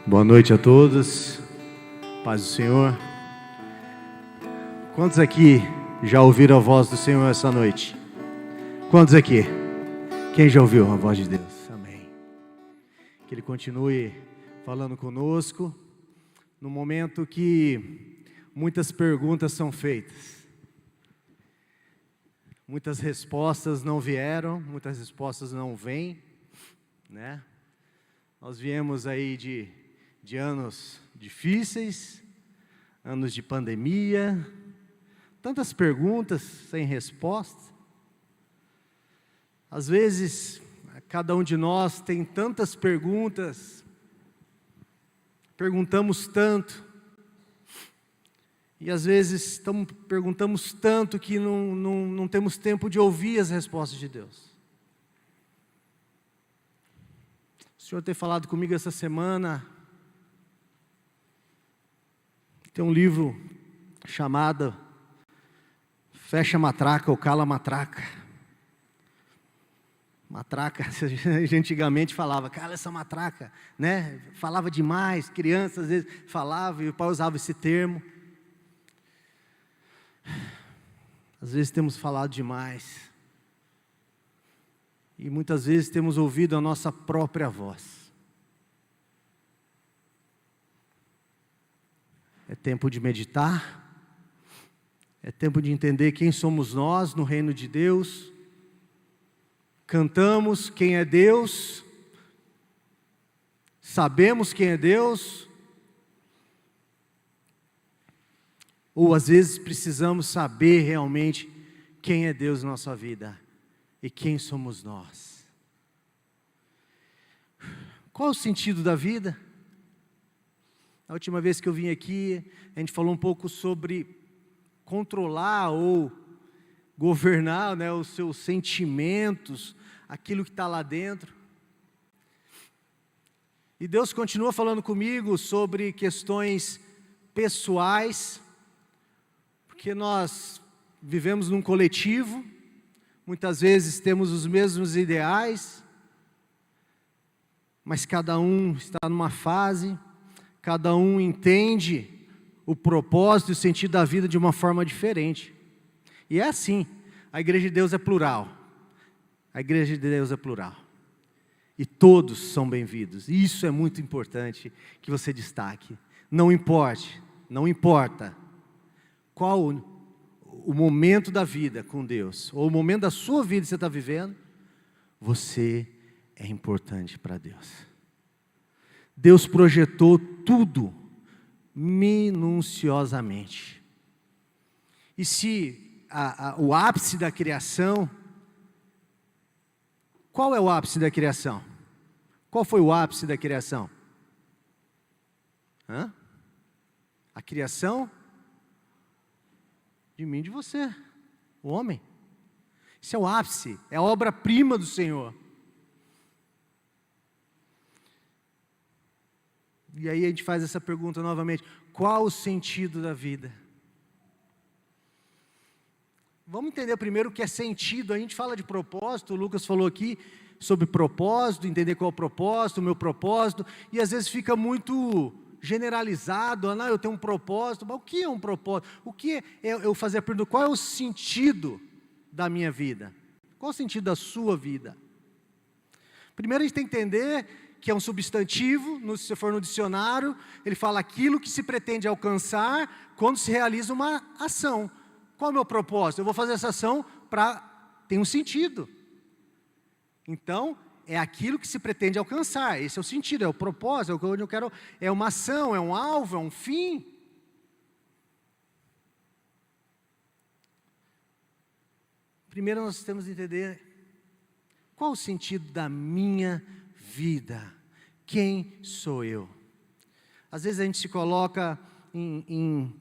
Boa noite a todos, paz do Senhor. Quantos aqui já ouviram a voz do Senhor essa noite? Quantos aqui? Quem já ouviu a voz de Deus? Amém. Que Ele continue falando conosco, no momento que muitas perguntas são feitas. Muitas respostas não vieram, muitas respostas não vêm, né? Nós viemos aí de anos difíceis, anos de pandemia, tantas perguntas sem resposta. Às vezes, cada um de nós tem tantas perguntas, perguntamos tanto, e às vezes perguntamos tanto que não temos tempo de ouvir as respostas de Deus. O Senhor tem falado comigo essa semana. Tem um livro chamado Fecha a Matraca ou Cala a Matraca. Matraca, a gente antigamente falava, cala essa matraca, né? Falava demais, crianças às vezes falavam e o pai usava esse termo. Às vezes temos falado demais. E muitas vezes temos ouvido a nossa própria voz. É tempo de meditar, é tempo de entender quem somos nós no reino de Deus. Cantamos quem é Deus, sabemos quem é Deus, ou às vezes precisamos saber realmente quem é Deus na nossa vida e quem somos nós. Qual o sentido da vida? A última vez que eu vim aqui, a gente falou um pouco sobre controlar ou governar, né, os seus sentimentos, aquilo que está lá dentro. E Deus continua falando comigo sobre questões pessoais, porque nós vivemos num coletivo, muitas vezes temos os mesmos ideais, mas cada um está numa fase, cada um entende o propósito e o sentido da vida de uma forma diferente. E é assim, a igreja de Deus é plural. A igreja de Deus é plural. E todos são bem-vindos. E isso é muito importante que você destaque. Não importa qual o momento da vida com Deus, ou o momento da sua vida que você está vivendo, você é importante para Deus. Deus projetou tudo minuciosamente. E se o ápice da criação, qual é o ápice da criação? Qual foi o ápice da criação? A criação de mim e de você, o homem. Isso é o ápice, é a obra-prima do Senhor. E aí a gente faz essa pergunta novamente, qual o sentido da vida? Vamos entender primeiro o que é sentido. A gente fala de propósito, o Lucas falou aqui sobre propósito, entender qual é o propósito, o meu propósito, e às vezes fica muito generalizado, eu tenho um propósito, mas o que é um propósito? O que é eu fazer a pergunta, qual é o sentido da minha vida? Qual é o sentido da sua vida? Primeiro a gente tem que entender que é um substantivo, se você for no dicionário, ele fala aquilo que se pretende alcançar quando se realiza uma ação. Qual é o meu propósito? Eu vou fazer essa ação para ter um sentido. Então, é aquilo que se pretende alcançar, esse é o sentido, é o propósito, é o que eu quero, é uma ação, é um alvo, é um fim. Primeiro nós temos que entender qual o sentido da minha vida, quem sou eu? Às vezes a gente se coloca em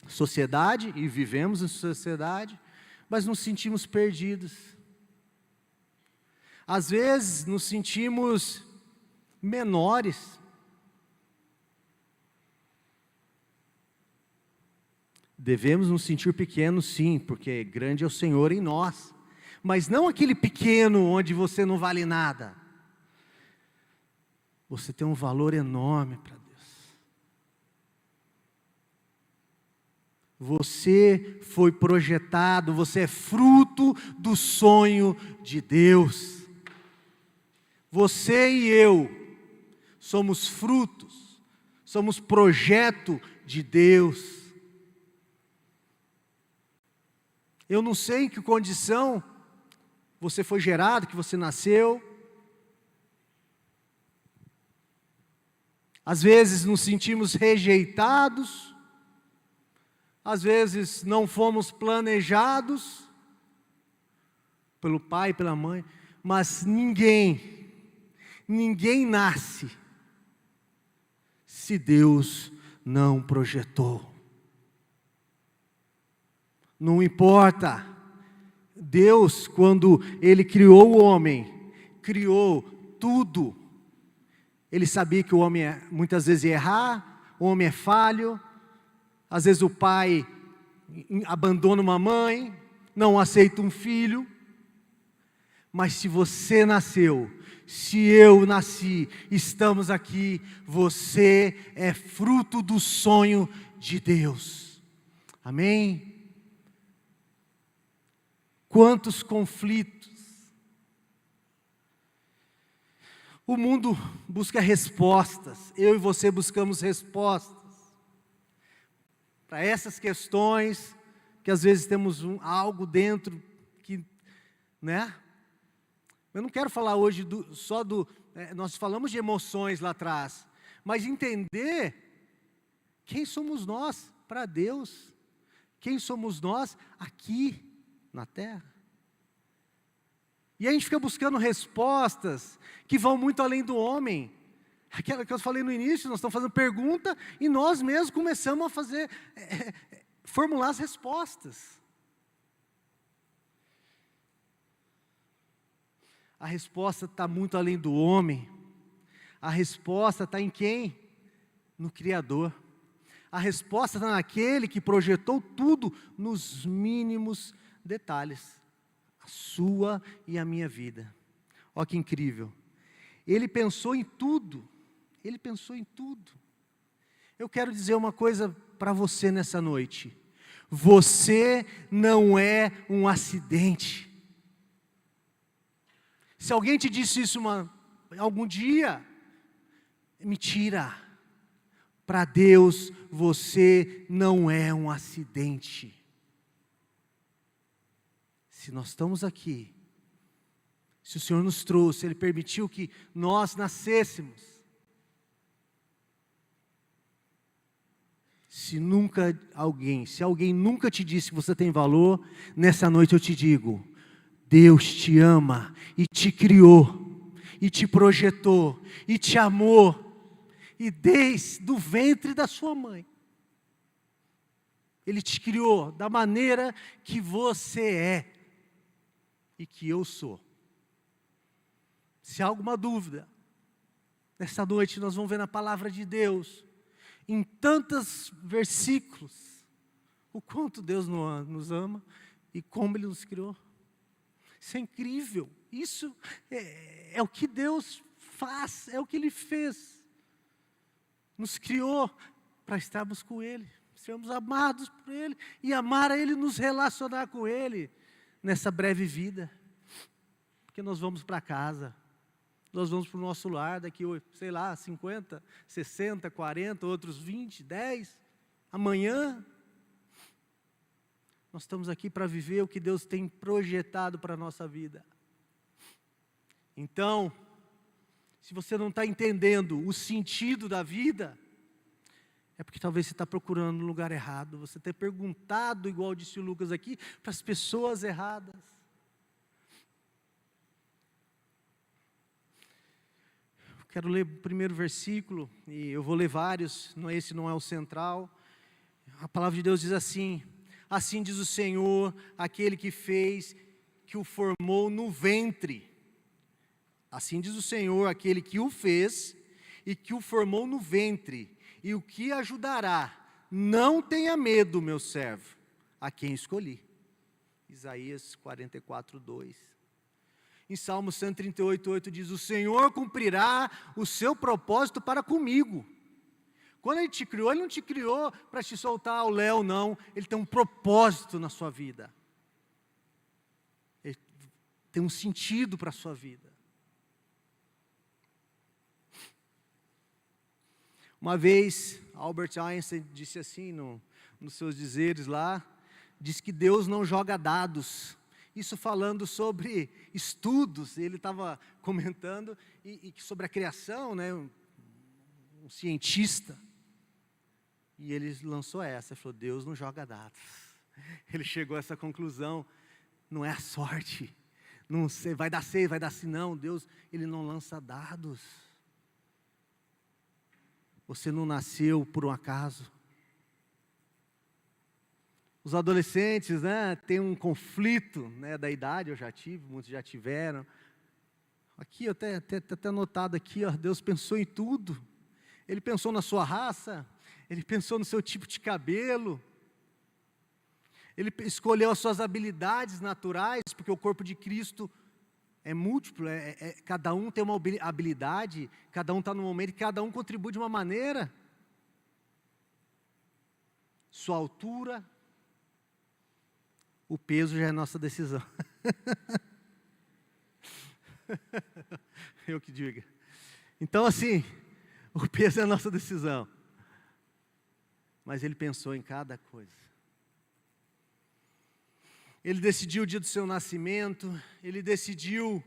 sociedade, e vivemos em sociedade, mas nos sentimos perdidos. Às vezes nos sentimos menores. Devemos nos sentir pequenos, sim, porque grande é o Senhor em nós. Mas não aquele pequeno onde você não vale nada. Você tem um valor enorme para Deus. Você foi projetado, você é fruto do sonho de Deus. Você e eu somos frutos, somos projeto de Deus. Eu não sei em que condição você foi gerado, que você nasceu. Às vezes nos sentimos rejeitados, às vezes não fomos planejados pelo pai e pela mãe, mas ninguém nasce se Deus não projetou. Não importa, Deus, quando Ele criou o homem, criou tudo. Ele sabia que o homem muitas vezes ia errar, o homem é falho, às vezes o pai abandona uma mãe, não aceita um filho, mas se você nasceu, se eu nasci, estamos aqui, você é fruto do sonho de Deus. Amém? Quantos conflitos. O mundo busca respostas, eu e você buscamos respostas para essas questões, que às vezes temos algo dentro que, né? Eu não quero falar hoje nós falamos de emoções lá atrás, mas entender quem somos nós para Deus, quem somos nós aqui na terra. E a gente fica buscando respostas que vão muito além do homem. Aquela que eu falei no início, nós estamos fazendo pergunta e nós mesmos começamos a fazer, formular as respostas. A resposta está muito além do homem. A resposta está em quem? No Criador. A resposta está naquele que projetou tudo nos mínimos detalhes. A sua e a minha vida. Olha que incrível. Ele pensou em tudo. Ele pensou em tudo. Eu quero dizer uma coisa para você nessa noite. Você não é um acidente. Se alguém te disse isso algum dia, mentira. Para Deus, você não é um acidente. Se nós estamos aqui, se o Senhor nos trouxe, Ele permitiu que nós nascêssemos. Se alguém nunca te disse que você tem valor, nessa noite eu te digo, Deus te ama e te criou, e te projetou, e te amou, e desde o ventre da sua mãe, Ele te criou da maneira que você é, e que eu sou. Se há alguma dúvida, nessa noite nós vamos ver na palavra de Deus, em tantos versículos, o quanto Deus nos ama e como Ele nos criou. Isso é incrível, isso é o que Deus faz, é o que Ele fez. Nos criou para estarmos com Ele, sermos amados por Ele, e amar a Ele, nos relacionar com Ele, nessa breve vida, porque nós vamos para casa, nós vamos para o nosso lar daqui, sei lá, 50, 60, 40, outros 20, 10, amanhã, nós estamos aqui para viver o que Deus tem projetado para a nossa vida. Então, se você não está entendendo o sentido da vida, é porque talvez você está procurando no lugar errado, você tem perguntado, igual disse o Lucas aqui, para as pessoas erradas. Eu quero ler o primeiro versículo, e eu vou ler vários, esse não é o central. A palavra de Deus diz assim: assim diz o Senhor, aquele que fez, que o formou no ventre. Assim diz o Senhor, aquele que o fez e que o formou no ventre, e o que ajudará. Não tenha medo, meu servo, a quem escolhi. Isaías 44, 2. Em Salmo 138, 8 diz: o Senhor cumprirá o seu propósito para comigo, Quando Ele te criou, Ele não te criou para te soltar ao léu, não. Ele tem um propósito na sua vida. Ele tem um sentido para a sua vida. Uma vez, Albert Einstein disse assim, nos seus dizeres lá, diz que Deus não joga dados. Isso falando sobre estudos, ele estava comentando, e sobre a criação, né, um cientista. E ele lançou essa, ele falou, Deus não joga dados. Ele chegou a essa conclusão, não é a sorte, não sei, vai dar certo, vai dar assim, não, Deus, Ele não lança dados. Você não nasceu por um acaso. Os adolescentes, né, tem um conflito, né, da idade, eu já tive, muitos já tiveram. Aqui, eu até anotado aqui, ó, Deus pensou em tudo. Ele pensou na sua raça, Ele pensou no seu tipo de cabelo, Ele escolheu as suas habilidades naturais, porque o corpo de Cristo é múltiplo, cada um tem uma habilidade, cada um está no momento, e cada um contribui de uma maneira. Sua altura, o peso já é nossa decisão. Eu que diga. Então assim, o peso é a nossa decisão. Mas Ele pensou em cada coisa. Ele decidiu o dia do seu nascimento, Ele decidiu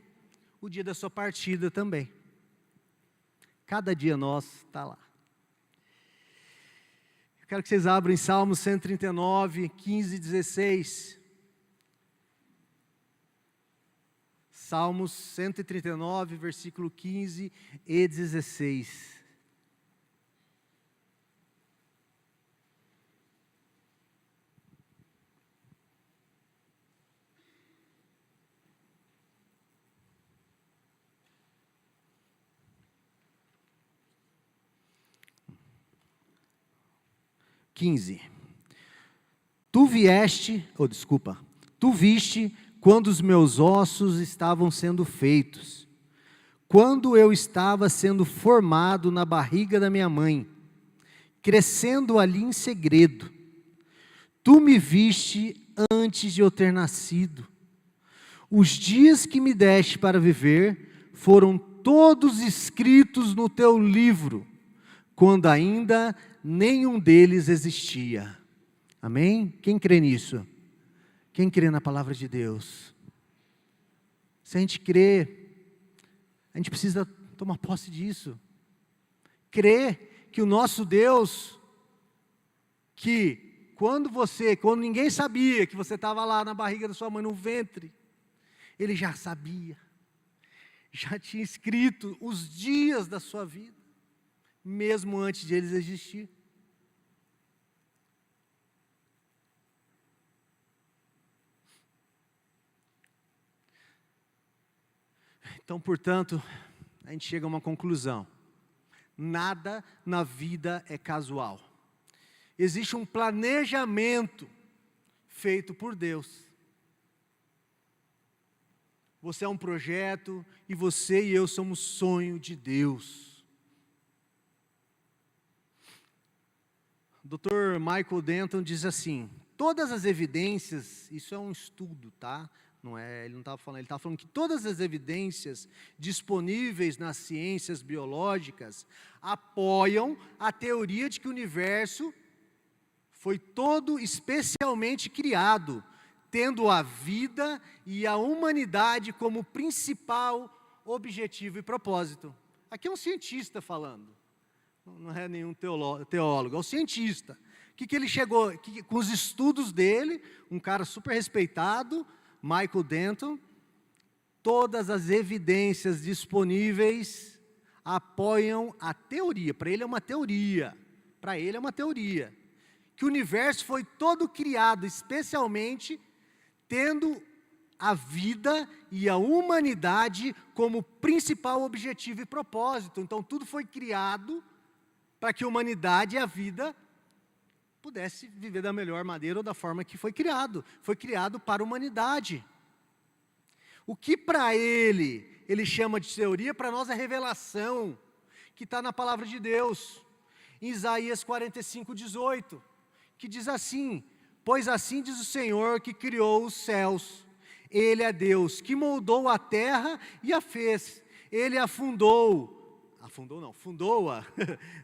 o dia da sua partida também. Cada dia nosso está lá. Eu quero que vocês abram em Salmos 139, 15 e 16. Salmos 139, versículo 15 e 16. Tu viste quando os meus ossos estavam sendo feitos, quando eu estava sendo formado na barriga da minha mãe, crescendo ali em segredo. Tu me viste antes de eu ter nascido. Os dias que me deste para viver foram todos escritos no teu livro, quando ainda nenhum deles existia. Amém? Quem crê nisso? Quem crê na palavra de Deus? Se a gente crê, a gente precisa tomar posse disso. Crer que o nosso Deus, que quando ninguém sabia que você estava lá na barriga da sua mãe, no ventre, Ele já sabia, já tinha escrito os dias da sua vida, mesmo antes de eles existir. Então, portanto, a gente chega a uma conclusão. Nada na vida é casual. Existe um planejamento feito por Deus. Você é um projeto e você e eu somos sonho de Deus. O Dr. Michael Denton diz assim, todas as evidências, isso é um estudo, tá? Ele não estava falando, ele estava falando que todas as evidências disponíveis nas ciências biológicas apoiam a teoria de que o universo foi todo especialmente criado, tendo a vida e a humanidade como principal objetivo e propósito. Aqui é um cientista falando, não é nenhum teólogo, é um cientista. Que ele chegou, com os estudos dele, um cara super respeitado, Michael Denton, todas as evidências disponíveis apoiam a teoria, para ele é uma teoria, que o universo foi todo criado especialmente tendo a vida e a humanidade como principal objetivo e propósito. Então tudo foi criado para que a humanidade e a vida pudesse viver da melhor maneira ou da forma que foi criado para a humanidade. O que para ele chama de teoria, para nós é revelação, que está na palavra de Deus. Em Isaías 45:18, que diz assim: pois assim diz o Senhor que criou os céus, Ele é Deus, que moldou a terra e a fez, Ele a fundou-a,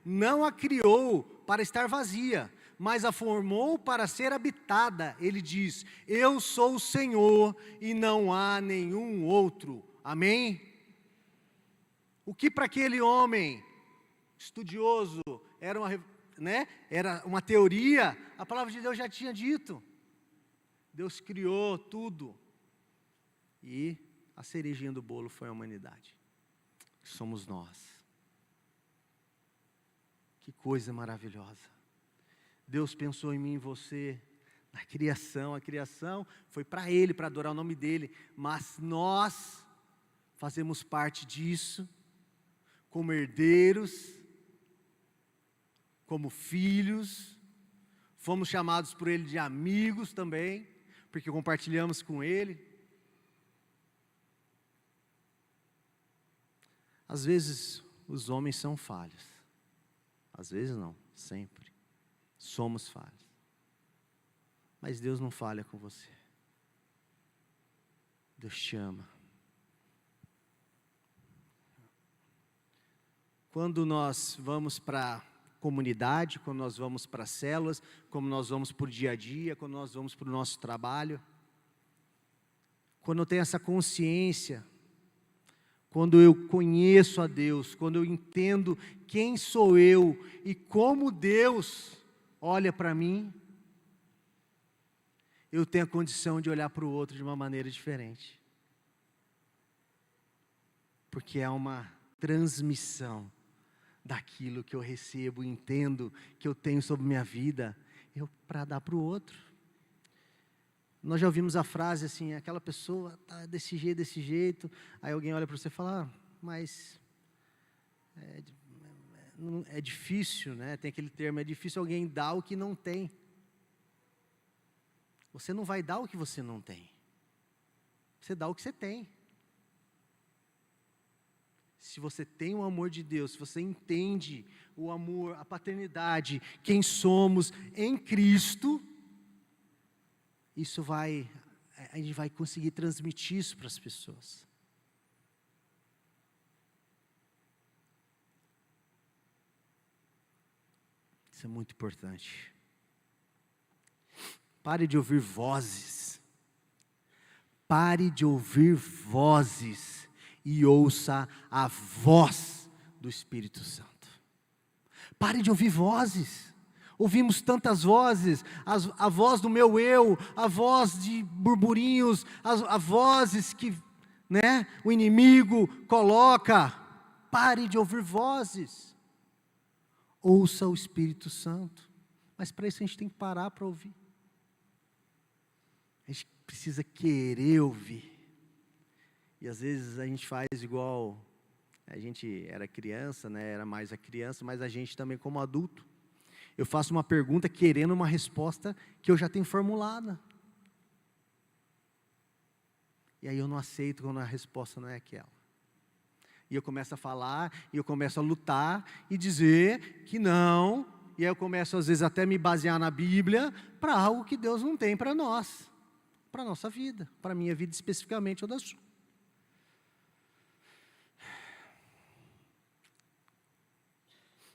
não a criou para estar vazia, mas a formou para ser habitada. Ele diz: eu sou o Senhor e não há nenhum outro. Amém? O que para aquele homem estudioso era uma teoria, a palavra de Deus já tinha dito. Deus criou tudo. E a cerejinha do bolo foi a humanidade, que somos nós. Que coisa maravilhosa. Deus pensou em mim e em você, na criação. A criação foi para Ele, para adorar o nome dEle, mas nós fazemos parte disso, como herdeiros, como filhos, fomos chamados por Ele de amigos também, porque compartilhamos com Ele. Às vezes os homens são falhos, às vezes não, sempre, somos falhos, mas Deus não falha com você, Deus te ama. Quando nós vamos para a comunidade, quando nós vamos para as células, quando nós vamos para o dia a dia, quando nós vamos para o nosso trabalho, quando eu tenho essa consciência, quando eu conheço a Deus, quando eu entendo quem sou eu e como Deus olha para mim, eu tenho a condição de olhar para o outro de uma maneira diferente. Porque é uma transmissão daquilo que eu recebo, entendo, que eu tenho sobre minha vida, para dar para o outro. Nós já ouvimos a frase assim: aquela pessoa está desse jeito, aí alguém olha para você e fala: mas é difícil, né? Tem aquele termo, é difícil alguém dar o que não tem. Você não vai dar o que você não tem, você dá o que você tem. Se você tem o amor de Deus, se você entende o amor, a paternidade, quem somos em Cristo, a gente vai conseguir transmitir isso para as pessoas. Isso é muito importante. Pare de ouvir vozes. Pare de ouvir vozes e ouça a voz do Espírito Santo. Pare de ouvir vozes. Ouvimos tantas vozes, a voz do meu eu, a voz de burburinhos, as vozes que, o inimigo coloca. Pare de ouvir vozes. Ouça o Espírito Santo. Mas para isso a gente tem que parar para ouvir. A gente precisa querer ouvir. E às vezes a gente faz igual, a gente era criança, era mais a criança, mas a gente também como adulto. Eu faço uma pergunta querendo uma resposta que eu já tenho formulada. E aí eu não aceito quando a resposta não é aquela. E eu começo a falar, e eu começo a lutar e dizer que não. E aí eu começo às vezes até me basear na Bíblia para algo que Deus não tem para nós. Para a nossa vida, para a minha vida especificamente ou da sua.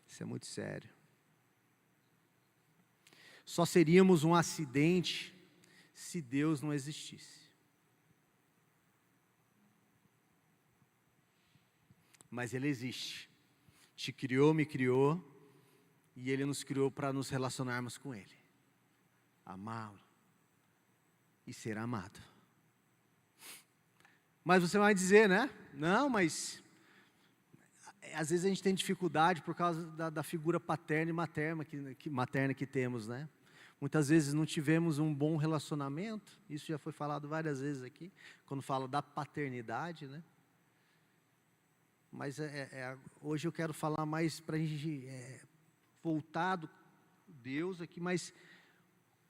Isso é muito sério. Só seríamos um acidente se Deus não existisse. Mas Ele existe. Te criou, me criou, e Ele nos criou para nos relacionarmos com Ele. Amá-lo e ser amado. Mas você vai dizer, não, mas às vezes a gente tem dificuldade por causa da figura paterna e materna que temos, Muitas vezes não tivemos um bom relacionamento, isso já foi falado várias vezes aqui, quando fala da paternidade, Mas hoje eu quero falar mais para a gente voltado Deus aqui, mas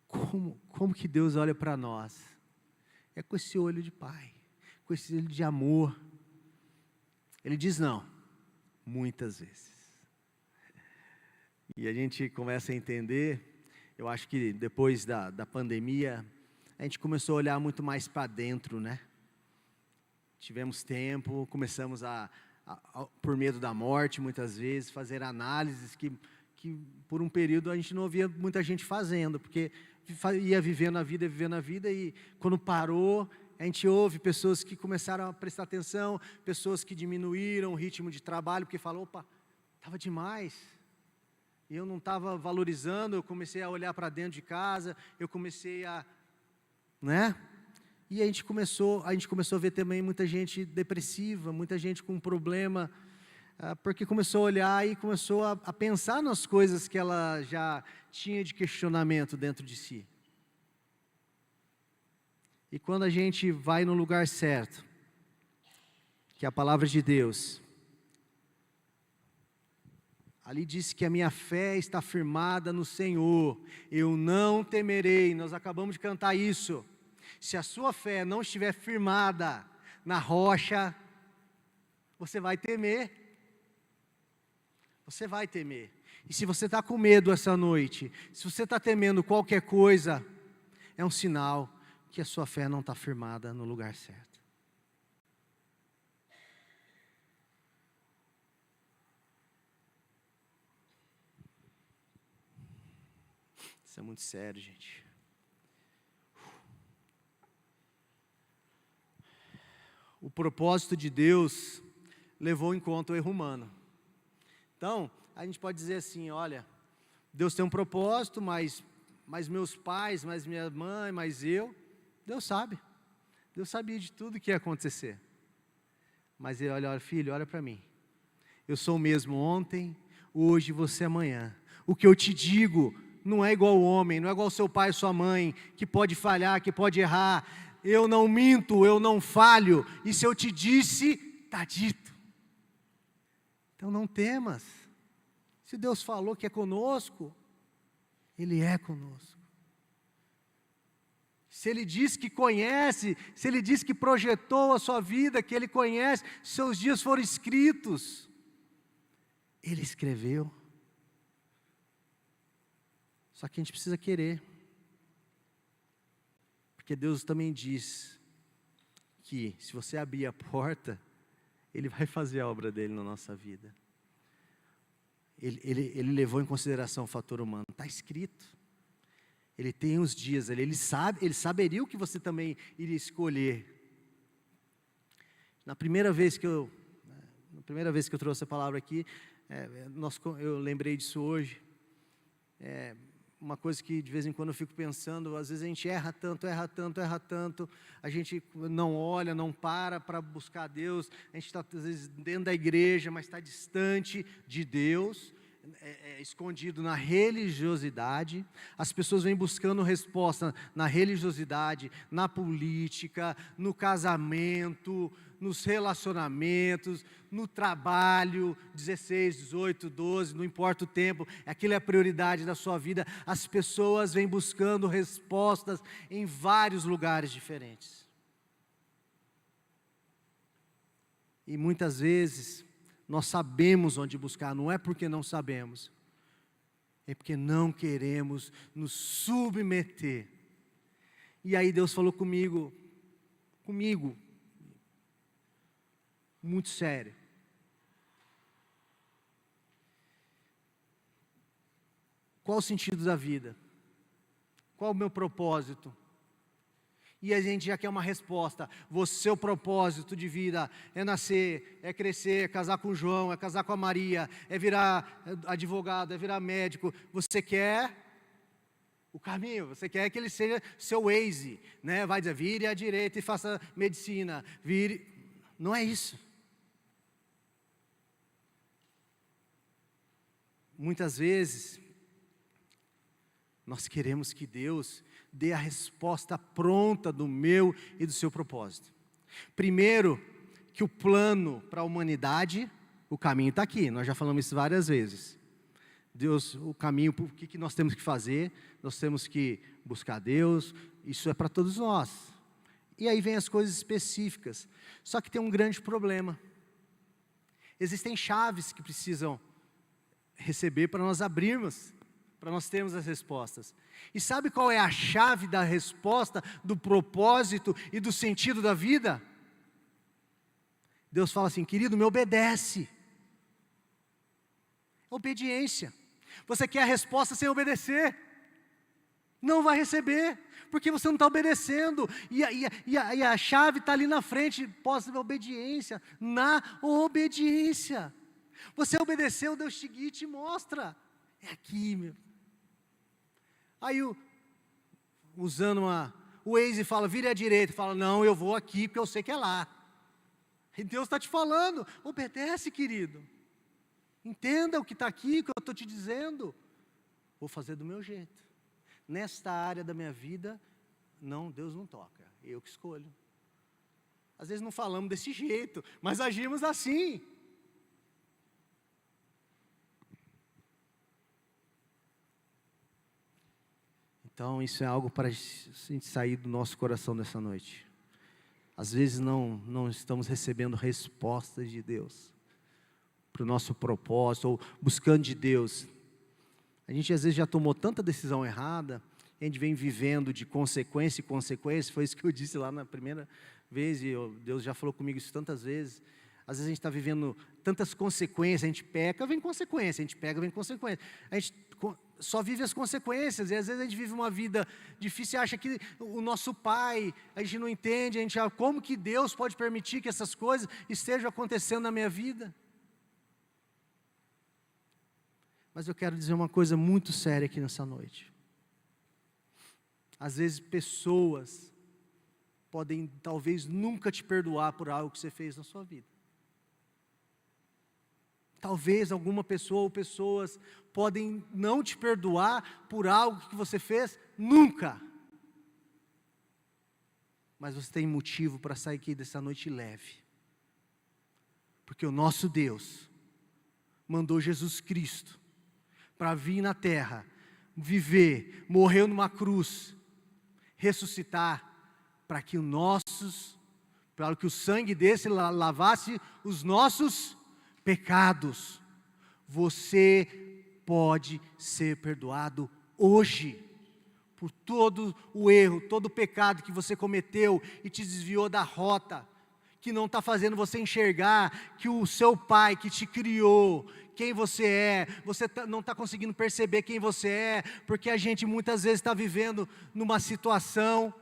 como que Deus olha para nós? É com esse olho de pai, com esse olho de amor. Ele diz não, muitas vezes. E a gente começa a entender, eu acho que depois da pandemia, a gente começou a olhar muito mais para dentro, né? Tivemos tempo, começamos por medo da morte, muitas vezes, fazer análises que por um período a gente não ouvia muita gente fazendo, porque ia vivendo a vida, e quando parou, a gente ouve pessoas que começaram a prestar atenção, pessoas que diminuíram o ritmo de trabalho, porque falou, opa, estava demais, e eu não estava valorizando, eu comecei a olhar para dentro de casa, eu comecei a, né? E a gente começou a ver também muita gente depressiva, muita gente com problema, porque começou a olhar e começou a pensar nas coisas que ela já tinha de questionamento dentro de si. E quando a gente vai no lugar certo, que é a palavra de Deus, ali diz que a minha fé está firmada no Senhor, eu não temerei, nós acabamos de cantar isso. Se a sua fé não estiver firmada na rocha, você vai temer. Você vai temer. E se você está com medo essa noite, se você está temendo qualquer coisa, é um sinal que a sua fé não está firmada no lugar certo. Isso é muito sério, gente. O propósito de Deus levou em conta o erro humano. Então, a gente pode dizer assim, olha, Deus tem um propósito, mas meus pais, mas minha mãe, mas eu, Deus sabe. Deus sabia de tudo que ia acontecer. Mas ele olha, filho, olha para mim. Eu sou o mesmo ontem, hoje, você amanhã. O que eu te digo não é igual ao homem, não é igual ao seu pai e sua mãe, que pode falhar, que pode errar. Eu não minto, eu não falho, e se eu te disse, está dito. Então não temas, se Deus falou que é conosco, Ele é conosco. Se Ele diz que conhece, se Ele diz que projetou a sua vida, que Ele conhece, seus dias foram escritos, Ele escreveu. Só que a gente precisa querer. Porque Deus também diz que se você abrir a porta, Ele vai fazer a obra dEle na nossa vida. Ele levou em consideração o fator humano, está escrito. Ele tem os dias, ele saberia o que você também iria escolher. Na primeira vez que eu trouxe a palavra aqui, eu lembrei disso hoje. Uma coisa que de vez em quando eu fico pensando, às vezes a gente erra tanto, a gente não olha, não para buscar Deus, a gente está às vezes dentro da igreja, mas está distante de Deus, escondido na religiosidade. As pessoas vêm buscando resposta na religiosidade, na política, no casamento, nos relacionamentos, no trabalho, 16, 18, 12, não importa o tempo, aquilo é a prioridade da sua vida. As pessoas vêm buscando respostas em vários lugares diferentes. E muitas vezes nós sabemos onde buscar, não é porque não sabemos, é porque não queremos nos submeter. E aí Deus falou comigo, muito sério. Qual o sentido da vida? Qual o meu propósito? E a gente já quer uma resposta. Seu propósito de vida é nascer, é crescer, é casar com o João, é casar com a Maria, é virar advogado, é virar médico. Você quer o caminho, você quer que ele seja seu Waze, né? Vai dizer, vire à direita e faça medicina, não é isso. Muitas vezes, nós queremos que Deus dê a resposta pronta do meu e do seu propósito. Primeiro, que o plano para a humanidade, o caminho está aqui, nós já falamos isso várias vezes. Deus, o caminho, o que nós temos que fazer? Nós temos que buscar Deus, isso é para todos nós. E aí vem as coisas específicas. Só que tem um grande problema. Existem chaves que precisam receber, para nós abrirmos, para nós termos as respostas. E sabe qual é a chave da resposta, do propósito e do sentido da vida? Deus fala assim: querido, me obedece. Obediência. Você quer a resposta sem obedecer? Não vai receber, porque você não está obedecendo, e a chave está ali na frente, pós-obediência, na obediência. Você obedeceu, Deus te guia e te mostra, é aqui, meu. Aí, usando o Waze fala, vire à direita, fala, não, eu vou aqui, porque eu sei que é lá. E Deus está te falando, obedece, querido. Entenda o que está aqui, o que eu estou te dizendo. Vou fazer do meu jeito. Nesta área da minha vida, não, Deus não toca, eu que escolho. Às vezes não falamos desse jeito, mas agimos assim. Então isso é algo para a gente sair do nosso coração nessa noite. Às vezes não estamos recebendo respostas de Deus para o nosso propósito, ou buscando de Deus. A gente às vezes já tomou tanta decisão errada, a gente vem vivendo de consequência em consequência, foi isso que eu disse lá na primeira vez, e Deus já falou comigo isso tantas vezes. Às vezes a gente está vivendo tantas consequências, a gente peca, vem consequência, a gente pega, vem consequência. A gente só vive as consequências, e às vezes a gente vive uma vida difícil e acha que o nosso pai, a gente não entende, a gente acha, como que Deus pode permitir que essas coisas estejam acontecendo na minha vida? Mas eu quero dizer uma coisa muito séria aqui nessa noite. Às vezes pessoas podem talvez nunca te perdoar por algo que você fez na sua vida. Talvez alguma pessoa ou pessoas podem não te perdoar por algo que você fez nunca. Mas você tem motivo para sair aqui dessa noite leve. Porque o nosso Deus mandou Jesus Cristo para vir na terra, viver, morreu numa cruz, ressuscitar, para que o sangue desse lavasse os nossos pecados. Você pode ser perdoado hoje, por todo o erro, todo o pecado que você cometeu e te desviou da rota, que não está fazendo você enxergar que o seu pai que te criou, quem você é, você não está conseguindo perceber quem você é, porque a gente muitas vezes está vivendo numa situação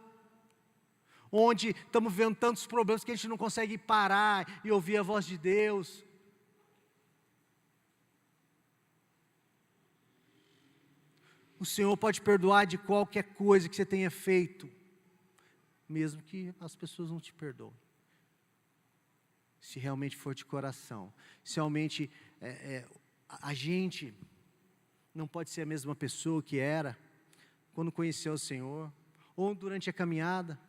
onde estamos vivendo tantos problemas que a gente não consegue parar e ouvir a voz de Deus. O Senhor pode perdoar de qualquer coisa que você tenha feito, mesmo que as pessoas não te perdoem. Se realmente for de coração, se realmente a gente não pode ser a mesma pessoa que era quando conheceu o Senhor, ou durante a caminhada,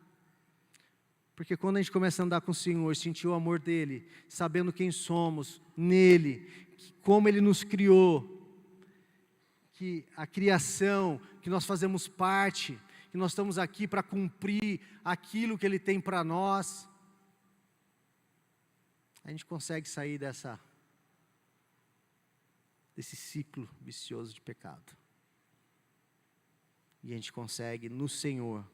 porque quando a gente começa a andar com o Senhor, sentir o amor dEle, sabendo quem somos nele, como Ele nos criou, que a criação, que nós fazemos parte, que nós estamos aqui para cumprir aquilo que Ele tem para nós, a gente consegue sair desse ciclo vicioso de pecado. E a gente consegue, no Senhor,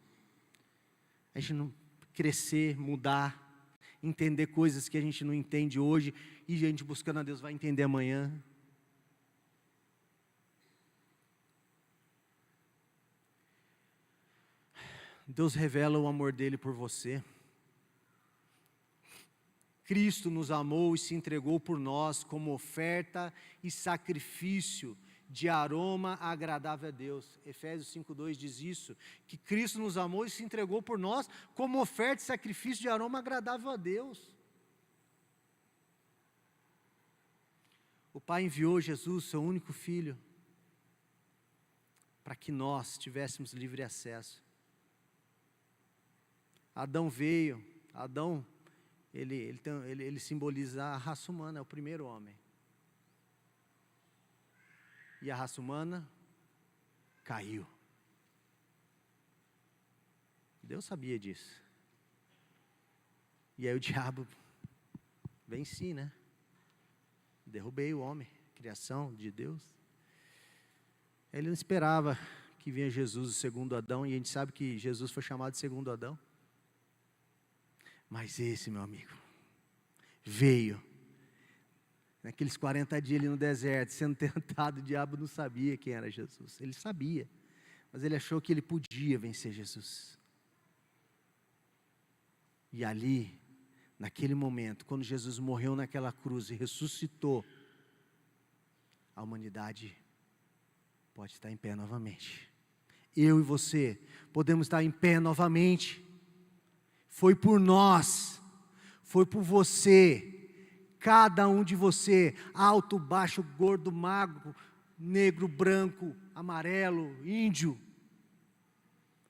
a gente não crescer, mudar, entender coisas que a gente não entende hoje, e a gente buscando a Deus vai entender amanhã. Deus revela o amor dEle por você. Cristo nos amou e se entregou por nós como oferta e sacrifício de aroma agradável a Deus. Efésios 5:2 diz isso, que Cristo nos amou e se entregou por nós como oferta e sacrifício de aroma agradável a Deus. O Pai enviou Jesus, seu único Filho, para que nós tivéssemos livre acesso. Adão veio, ele simboliza a raça humana, é o primeiro homem. E a raça humana caiu. Deus sabia disso. E aí o diabo venci, né? Derrubei o homem, criação de Deus. Ele não esperava que vinha Jesus, o segundo Adão, e a gente sabe que Jesus foi chamado de segundo Adão. Mas esse, meu amigo, veio, naqueles 40 dias ali no deserto, sendo tentado, o diabo não sabia quem era Jesus. Ele sabia, mas ele achou que ele podia vencer Jesus. E ali, naquele momento, quando Jesus morreu naquela cruz e ressuscitou, a humanidade pode estar em pé novamente. Eu e você podemos estar em pé novamente. Foi por nós, foi por você, cada um de você, alto, baixo, gordo, magro, negro, branco, amarelo, índio.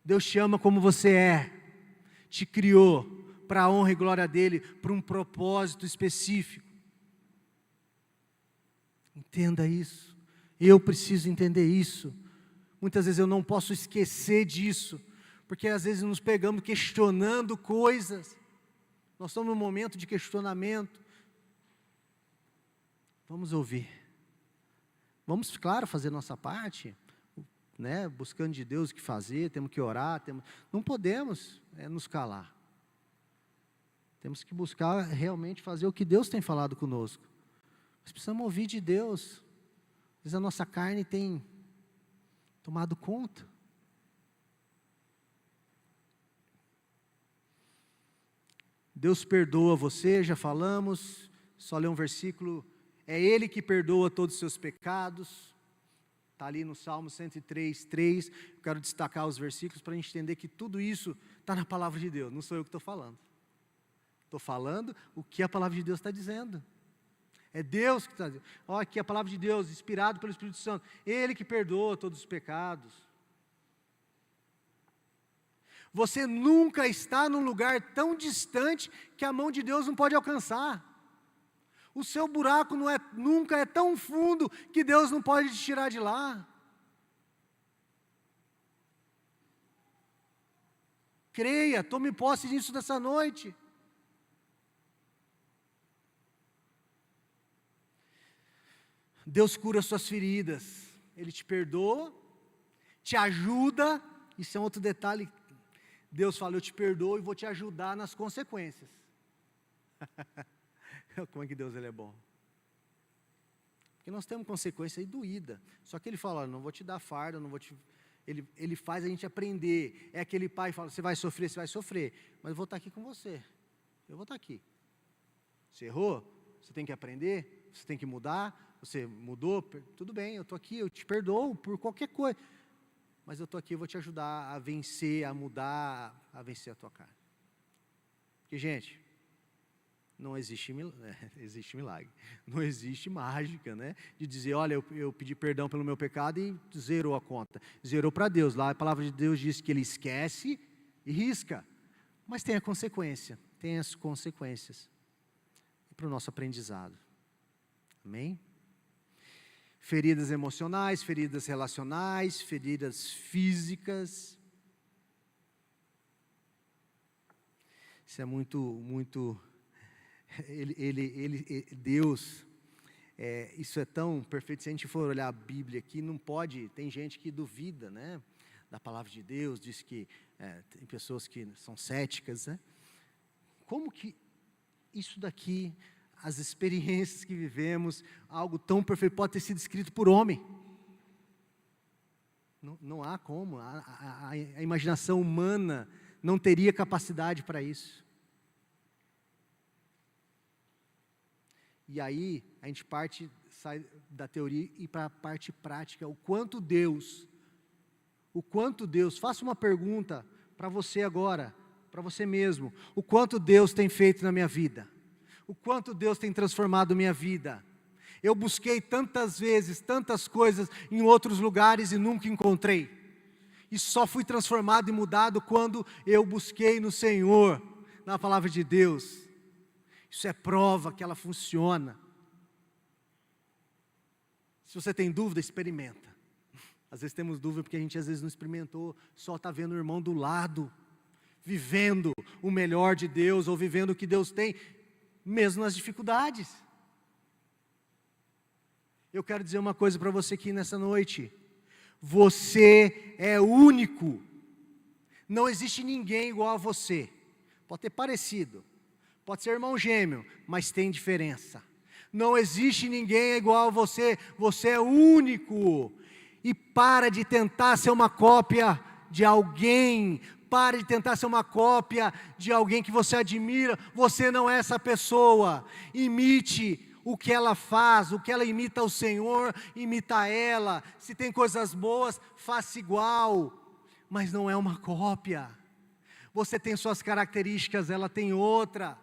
Deus te ama como você é, te criou para a honra e glória dEle, para um propósito específico. Entenda isso, eu preciso entender isso. Muitas vezes eu não posso esquecer disso, porque às vezes nos pegamos questionando coisas. Nós estamos num momento de questionamento. Vamos ouvir. Vamos, claro, fazer nossa parte, né? Buscando de Deus o que fazer, temos que orar, não podemos nos calar. Temos que buscar realmente fazer o que Deus tem falado conosco. Mas precisamos ouvir de Deus. Às vezes a nossa carne tem tomado conta. Deus perdoa você, já falamos, só ler um versículo, é Ele que perdoa todos os seus pecados, está ali no Salmo 103, 3, eu quero destacar os versículos para a gente entender que tudo isso está na palavra de Deus, não sou eu que estou falando o que a palavra de Deus está dizendo, é Deus que está dizendo, olha aqui a palavra de Deus, inspirado pelo Espírito Santo, Ele que perdoa todos os pecados. Você nunca está num lugar tão distante que a mão de Deus não pode alcançar. O seu buraco nunca é tão fundo que Deus não pode te tirar de lá. Creia, tome posse disso nessa noite. Deus cura suas feridas, Ele te perdoa, te ajuda, isso é um outro detalhe. Deus fala, eu te perdoo e vou te ajudar nas consequências. Como é que Deus ele é bom? Porque nós temos consequência aí doída. Só que Ele fala, olha, não vou te dar fardo, não vou te... Ele faz a gente aprender. É aquele pai que fala, você vai sofrer, mas eu vou estar aqui com você. Eu vou estar aqui. Você errou? Você tem que aprender, você tem que mudar, você mudou, tudo bem, eu estou aqui, eu te perdoo por qualquer coisa. Mas eu estou aqui, eu vou te ajudar a vencer, a mudar, a vencer a tua carne. Porque, gente, não existe milagre, não existe mágica, né? De dizer, olha, eu pedi perdão pelo meu pecado e zerou a conta. Zerou para Deus, lá a palavra de Deus diz que Ele esquece e risca. Mas tem a consequência, tem as consequências para o nosso aprendizado. Amém? Feridas emocionais, feridas relacionais, feridas físicas. Isso é muito Deus, isso é tão perfeito. Se a gente for olhar a Bíblia aqui, não pode, tem gente que duvida, né, da palavra de Deus, diz que tem pessoas que são céticas, né? Como que isso daqui, as experiências que vivemos, algo tão perfeito, pode ter sido escrito por homem? Não há como, a imaginação humana não teria capacidade para isso. E aí, a gente sai da teoria e para a parte prática, o quanto Deus, faça uma pergunta para você agora, para você mesmo, o quanto Deus tem feito na minha vida, o quanto Deus tem transformado minha vida. Eu busquei tantas vezes, tantas coisas em outros lugares e nunca encontrei, e só fui transformado e mudado quando eu busquei no Senhor, na palavra de Deus. Isso é prova que ela funciona. Se você tem dúvida, experimenta. Às vezes temos dúvida porque a gente às vezes não experimentou, só está vendo o irmão do lado, vivendo o melhor de Deus, ou vivendo o que Deus tem, mesmo nas dificuldades. Eu quero dizer uma coisa para você aqui nessa noite. Você é único. Não existe ninguém igual a você. Pode ter parecido, pode ser irmão gêmeo, mas tem diferença. Não existe ninguém igual a você. Você é único. E para de tentar ser uma cópia de alguém. Pare de tentar ser uma cópia de alguém que você admira. Você não é essa pessoa. Imite o que ela faz, o que ela imita o Senhor, imita ela. Se tem coisas boas, faça igual. Mas não é uma cópia. Você tem suas características, ela tem outra.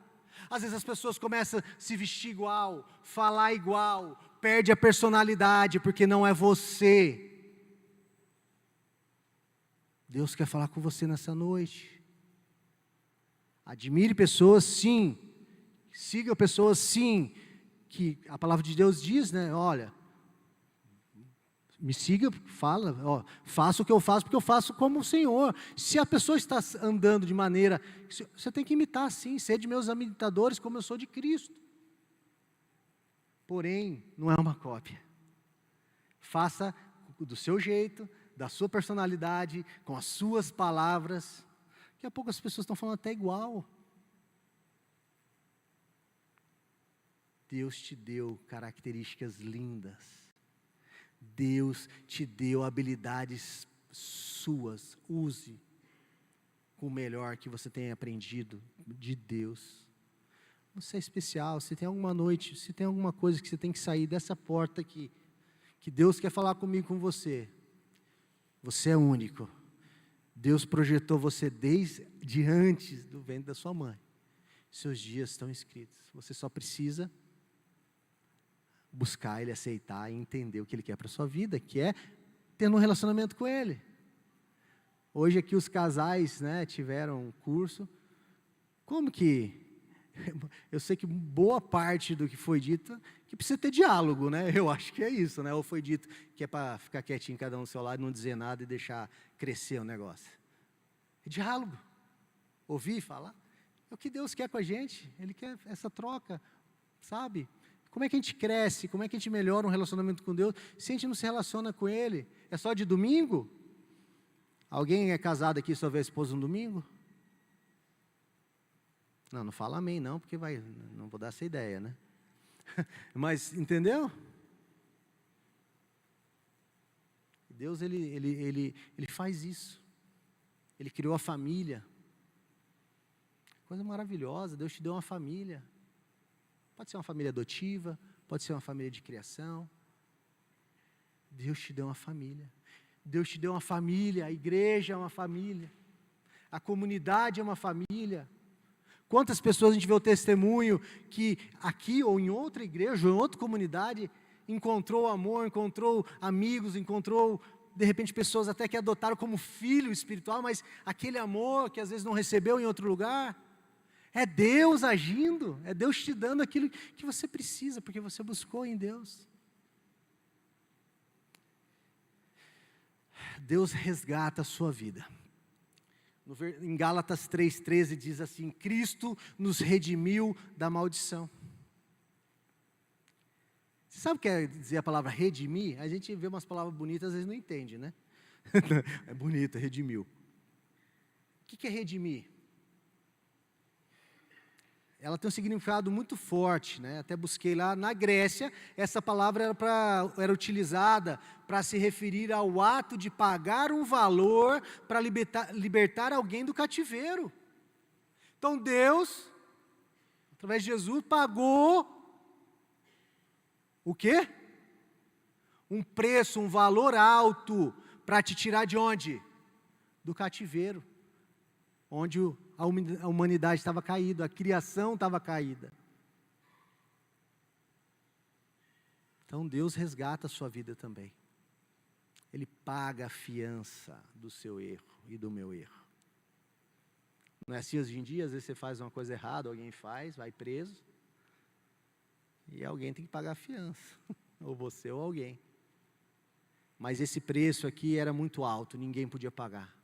Às vezes as pessoas começam a se vestir igual, falar igual, perde a personalidade, porque não é você. Deus quer falar com você nessa noite. Admire pessoas, sim. Siga pessoas, sim. Que a palavra de Deus diz, né? Olha, me siga, fala, ó, faça o que eu faço, porque eu faço como o Senhor. Se a pessoa está andando de maneira, você tem que imitar, sim. Sede meus imitadores, como eu sou de Cristo. Porém, não é uma cópia. Faça do seu jeito, da sua personalidade, com as suas palavras. Daqui a pouco as pessoas estão falando até igual. Deus te deu características lindas. Deus te deu habilidades suas. Use com o melhor que você tenha aprendido de Deus. Você é especial. Se tem alguma noite, se tem alguma coisa que você tem que sair dessa porta aqui, que Deus quer falar comigo, com você. Você é único. Deus projetou você desde antes do ventre da sua mãe. Seus dias estão escritos. Você só precisa buscar Ele, aceitar e entender o que Ele quer para a sua vida, que é ter um relacionamento com Ele. Hoje aqui os casais, né, tiveram um curso. Como que... Eu sei que boa parte do que foi dito, que precisa ter diálogo, né? Eu acho que é isso, né? Ou foi dito que é para ficar quietinho cada um do seu lado, não dizer nada e deixar crescer o negócio. É diálogo. Ouvir, falar. É o que Deus quer com a gente. Ele quer essa troca, sabe? Como é que a gente cresce? Como é que a gente melhora um relacionamento com Deus se a gente não se relaciona com Ele? É só de domingo? Alguém é casado aqui e só vê a esposa no domingo? Não, não fala amém não, porque não vou dar essa ideia, né? Mas, entendeu? Deus, Ele faz isso. Ele criou a família. Coisa maravilhosa, Deus te deu uma família. Pode ser uma família adotiva, pode ser uma família de criação. Deus te deu uma família. Deus te deu uma família, a igreja é uma família. A comunidade é uma família. Quantas pessoas a gente vê o testemunho que aqui ou em outra igreja, ou em outra comunidade, encontrou amor, encontrou amigos, encontrou, de repente, pessoas até que adotaram como filho espiritual, mas aquele amor que às vezes não recebeu em outro lugar, é Deus agindo, é Deus te dando aquilo que você precisa, porque você buscou em Deus. Deus resgata a sua vida. Em Gálatas 3,13 diz assim: Cristo nos redimiu da maldição. Você sabe o que quer dizer a palavra redimir? A gente vê umas palavras bonitas, às vezes não entende, né? É bonita, redimiu. O que é redimir? Ela tem um significado muito forte, né? Até busquei lá na Grécia, essa palavra era utilizada para se referir ao ato de pagar um valor para libertar alguém do cativeiro. Então Deus, através de Jesus, pagou o quê? Um preço, um valor alto para te tirar de onde? Do cativeiro, onde a humanidade estava caída, a criação estava caída. Então Deus resgata a sua vida também. Ele paga a fiança do seu erro e do meu erro. Não é assim hoje em dia? Às vezes você faz uma coisa errada, alguém faz, vai preso, e alguém tem que pagar a fiança, ou você ou alguém. Mas esse preço aqui era muito alto, ninguém podia pagar.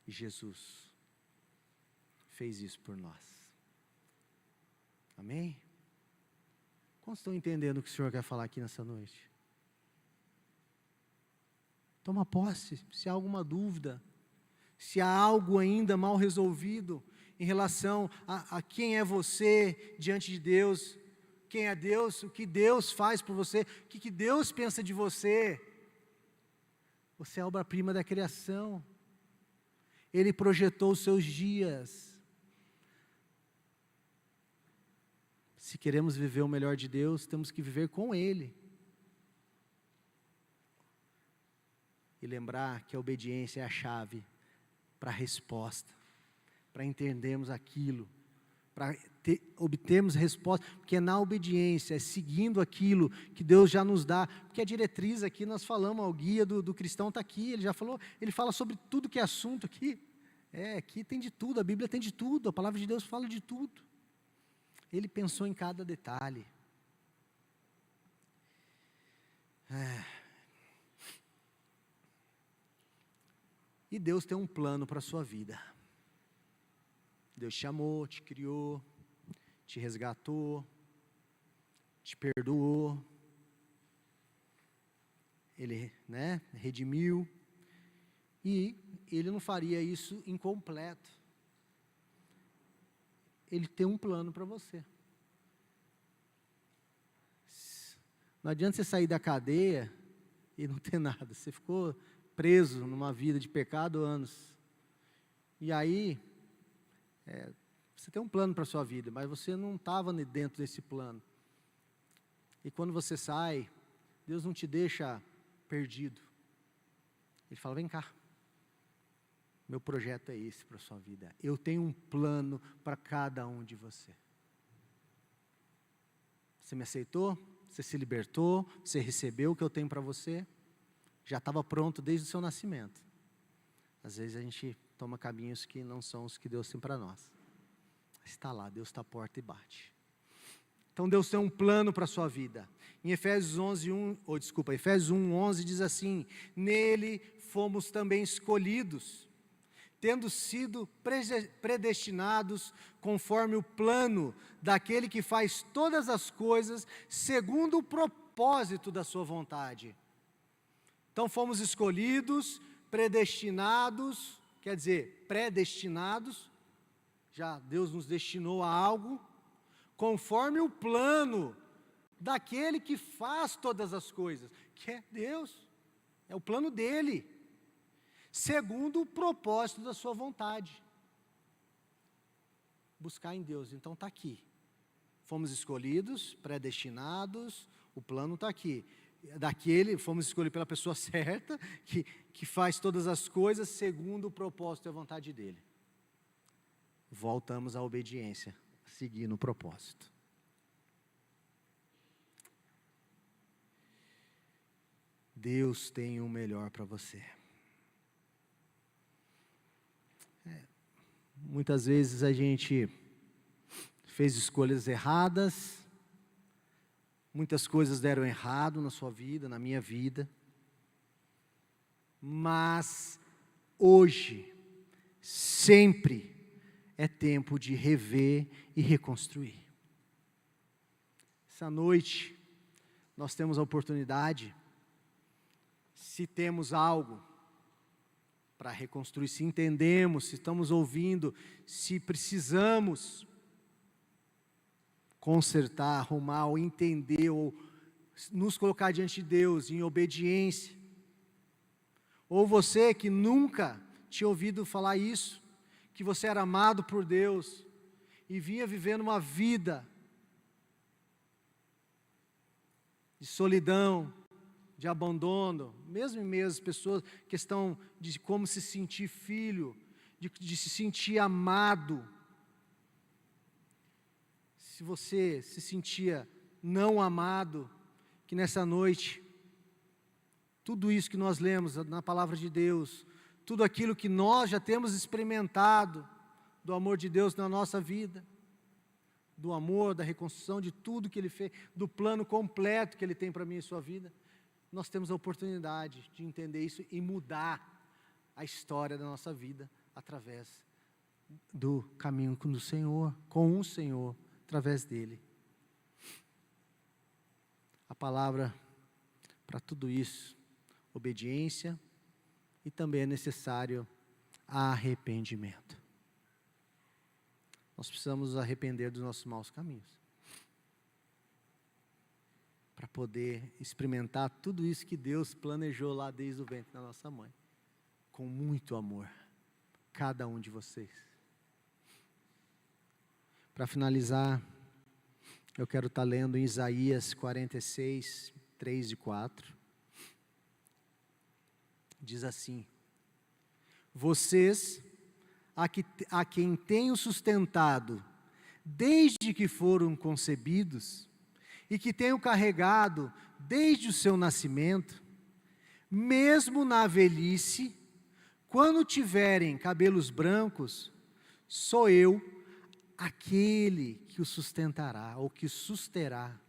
E Jesus fez isso por nós. Amém? Quantos estão entendendo o que o Senhor quer falar aqui nessa noite? Toma posse, se há alguma dúvida, se há algo ainda mal resolvido em relação a quem é você diante de Deus, quem é Deus, o que Deus faz por você, o que Deus pensa de você. Você é obra-prima da criação. Ele projetou os seus dias. Se queremos viver o melhor de Deus, temos que viver com Ele. E lembrar que a obediência é a chave para a resposta, para entendermos aquilo, para obtermos resposta, porque é na obediência, é seguindo aquilo que Deus já nos dá, porque a diretriz aqui, nós falamos, o guia do cristão está aqui, ele já falou, ele fala sobre tudo que é assunto aqui, aqui tem de tudo, a Bíblia tem de tudo, a palavra de Deus fala de tudo, ele pensou em cada detalhe. E Deus tem um plano para a sua vida. Deus te amou, te criou, te resgatou, te perdoou. Ele, redimiu. E Ele não faria isso incompleto. Ele tem um plano para você. Não adianta você sair da cadeia e não ter nada. Você ficou preso numa vida de pecado anos. E aí, você tem um plano para a sua vida, mas você não estava dentro desse plano. E quando você sai, Deus não te deixa perdido. Ele fala, vem cá. Meu projeto é esse para a sua vida. Eu tenho um plano para cada um de você. Você me aceitou? Você se libertou? Você recebeu o que eu tenho para você? Já estava pronto desde o seu nascimento. Às vezes a gente toma caminhos que não são os que Deus tem para nós. Está lá, Deus está à porta e bate. Então Deus tem um plano para a sua vida. Em Efésios 1:11 diz assim: nele fomos também escolhidos, tendo sido predestinados conforme o plano daquele que faz todas as coisas segundo o propósito da sua vontade. Então fomos escolhidos, predestinados, quer dizer, predestinados, já Deus nos destinou a algo, conforme o plano daquele que faz todas as coisas, que é Deus, é o plano dele, segundo o propósito da sua vontade. Buscar em Deus, então está aqui, fomos escolhidos, predestinados, o plano está aqui. Fomos escolhidos pela pessoa certa, que faz todas as coisas segundo o propósito e a vontade dele. Voltamos à obediência, seguindo o propósito. Deus tem o melhor para você. Muitas vezes a gente fez escolhas erradas, muitas coisas deram errado na sua vida, na minha vida, mas hoje, sempre é tempo de rever e reconstruir. Essa noite, nós temos a oportunidade, se temos algo para reconstruir, se entendemos, se estamos ouvindo, se precisamos consertar, arrumar, ou entender, ou nos colocar diante de Deus em obediência. Ou você que nunca tinha ouvido falar isso, que você era amado por Deus e vinha vivendo uma vida de solidão, de abandono, mesmo em meio às pessoas, questão de como se sentir filho, de se sentir amado. Se você se sentia não amado, que nessa noite, tudo isso que nós lemos na palavra de Deus, tudo aquilo que nós já temos experimentado, do amor de Deus na nossa vida, do amor, da reconstrução, de tudo que Ele fez, do plano completo que Ele tem para mim e sua vida, nós temos a oportunidade de entender isso e mudar a história da nossa vida através do caminho do Senhor, com o Senhor, através dEle. palavra para tudo isso, obediência, e também é necessário arrependimento. Nós precisamos nos arrepender dos nossos maus caminhos, para poder experimentar tudo isso que Deus planejou lá desde o ventre da nossa mãe, com muito amor, cada um de vocês. Para finalizar, eu quero estar lendo em Isaías 46, 3 e 4. Diz assim: vocês, a quem tenho sustentado desde que foram concebidos, e que tenho carregado desde o seu nascimento, mesmo na velhice, quando tiverem cabelos brancos, sou eu aquele que os sustentará, ou que susterá.